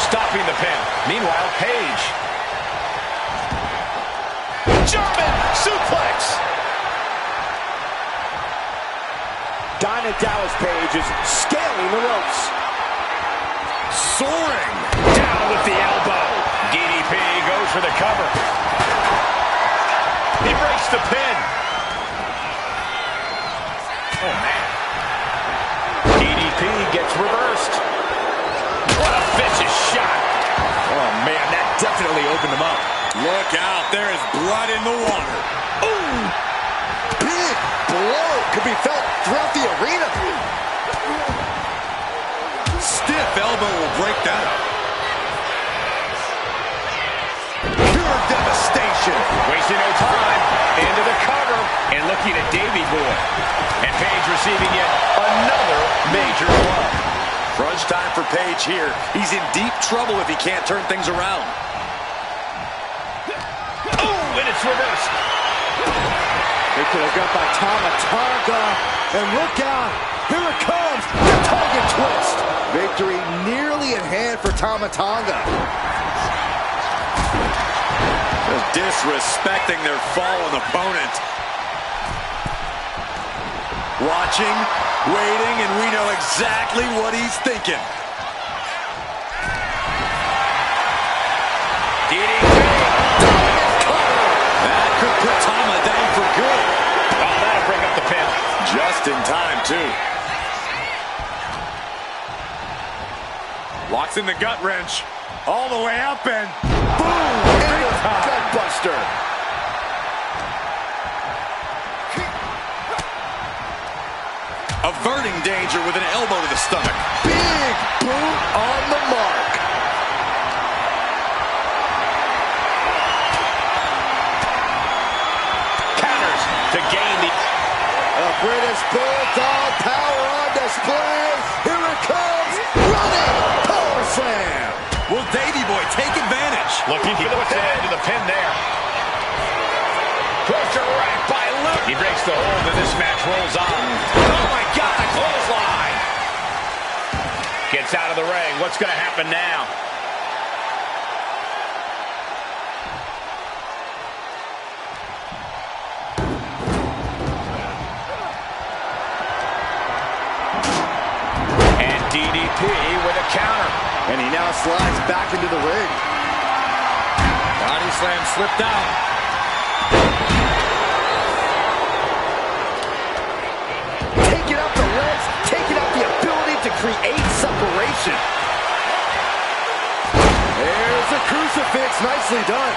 Stopping the pin. Meanwhile, Page. German suplex. Diamond Dallas Page is scaling the ropes. Soaring. Down with the elbow. DDP goes for the cover. He breaks the pin. Oh, man. DDP gets reversed. What a vicious shot. Oh, man, that definitely opened him up. Look out, there is blood in the water. Ooh! Big blow could be felt throughout the arena. Stiff elbow will break that up. Pure devastation. devastation. Wasting no time. Into the cover. And looking at Davey Boy. And Paige receiving yet another major blow. Crunch time for Paige here. He's in deep trouble if he can't turn things around. Oh, and it's reversed. They could have got by Tama. And look out. Here it comes. The Tonga twist. Victory nearly in hand for Tama. Just disrespecting their fallen opponent. Watching, waiting, and we know exactly what he's thinking. That could put Tama down for good. Oh, that'll break up the pin. Just in time, too. Locks in the gut wrench. All the way up and boom! Gut buster. Averting danger with an elbow to the stomach. Big boot on the mark. Counters to gain the... A British Bulldog power on display. Here it comes. Running power slam. Will Davey Boy take advantage? Looking for the pin to the pin there. Pusher right by Luke. He breaks the hold and this match rolls on. Oh my God, a clothesline. Gets out of the ring. What's going to happen now? And DDP with a counter. And he now slides back into the ring. Body slam slipped out. Taking out the legs, taking out the ability to create separation. There's a crucifix, nicely done.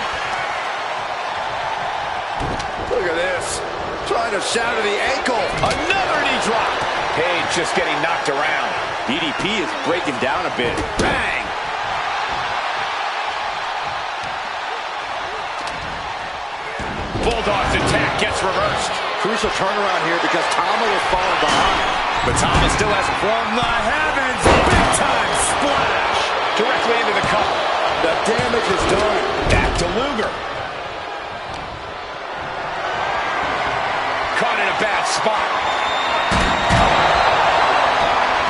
Look at this. Trying to shatter the ankle. Another knee drop. Paige just getting knocked around. DDP is breaking down a bit. Bang! Bulldog's attack gets reversed. Crucial turnaround here because Tama was falling behind. But Tama still has from the heavens. Big time splash. Directly into the cover. The damage is done. Back to Luger. Caught in a bad spot.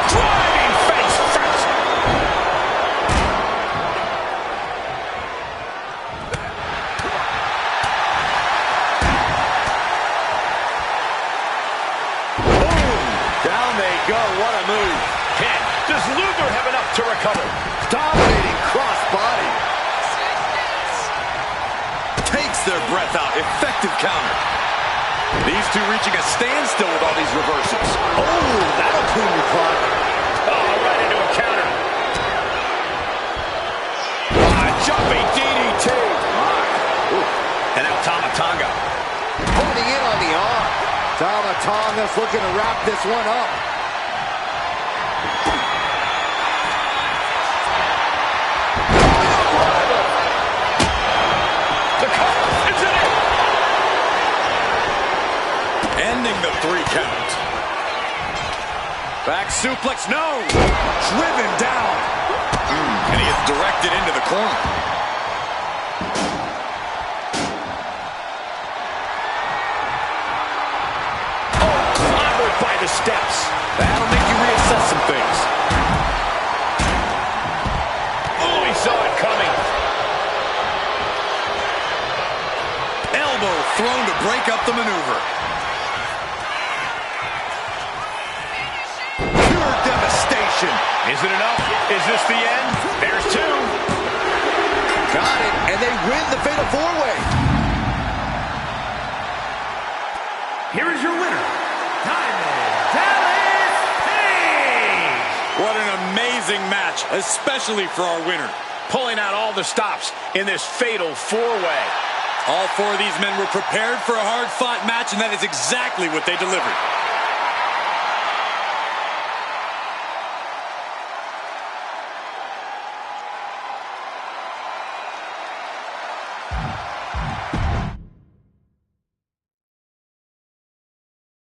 Driving face first. Boom! Down they go. What a move. Pin. Does Luger have enough to recover? Dominating crossbody. Takes their breath out. Effective counter. These two reaching a standstill with all these reversals. Oh, that'll clean your clock. Oh, right into a counter. Jumping DDT. And now Tama. Holding in on the arm. Tama's looking to wrap this one up. The cover. It's in it. Ending the 3 count. Back suplex, no! Driven down. And he is directed into the corner. Oh, clobbered by the steps. That'll make you reassess some things. Oh, he saw it coming. Elbow thrown to break up the maneuver. Pure devastation. Is it enough? Is this the end? There's 2. Got it, and they win the Fatal 4-Way. Here is your winner, Diamond Dallas Page. What an amazing match, especially for our winner. Pulling out all the stops in this Fatal 4-Way. All 4 of these men were prepared for a hard-fought match, and that is exactly what they delivered.